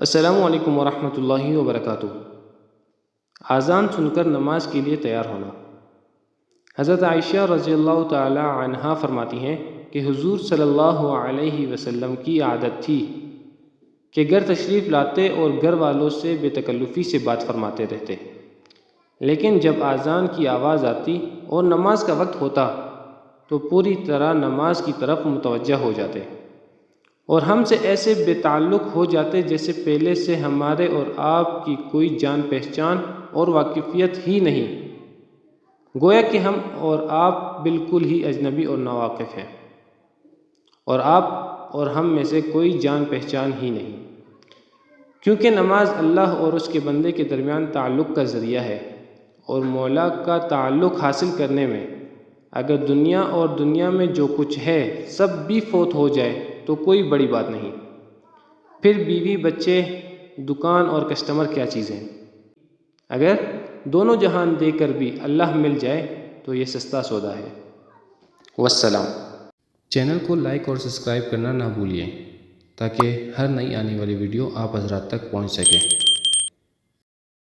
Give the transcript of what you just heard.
السلام علیکم ورحمۃ اللہ وبرکاتہ۔ اذان سن کر نماز کے لیے تیار ہونا۔ حضرت عائشہ رضی اللہ تعالی عنہا فرماتی ہیں کہ حضور صلی اللہ علیہ وسلم کی عادت تھی کہ گھر تشریف لاتے اور گھر والوں سے بے تکلفی سے بات فرماتے رہتے، لیکن جب اذان کی آواز آتی اور نماز کا وقت ہوتا تو پوری طرح نماز کی طرف متوجہ ہو جاتے اور ہم سے ایسے بے تعلق ہو جاتے جیسے پہلے سے ہمارے اور آپ کی کوئی جان پہچان اور واقفیت ہی نہیں، گویا کہ ہم اور آپ بالکل ہی اجنبی اور ناواقف ہیں، اور آپ اور ہم میں سے کوئی جان پہچان ہی نہیں، کیونکہ نماز اللہ اور اس کے بندے کے درمیان تعلق کا ذریعہ ہے، اور مولا کا تعلق حاصل کرنے میں اگر دنیا اور دنیا میں جو کچھ ہے سب بھی فوت ہو جائے تو کوئی بڑی بات نہیں، پھر بیوی بچے دکان اور کسٹمر کیا چیزیں، اگر دونوں جہان دے کر بھی اللہ مل جائے تو یہ سستا سودا ہے۔ والسلام۔ چینل کو لائک اور سبسکرائب کرنا نہ بھولیے تاکہ ہر نئی آنے والی ویڈیو آپ حضرات تک پہنچ سکے۔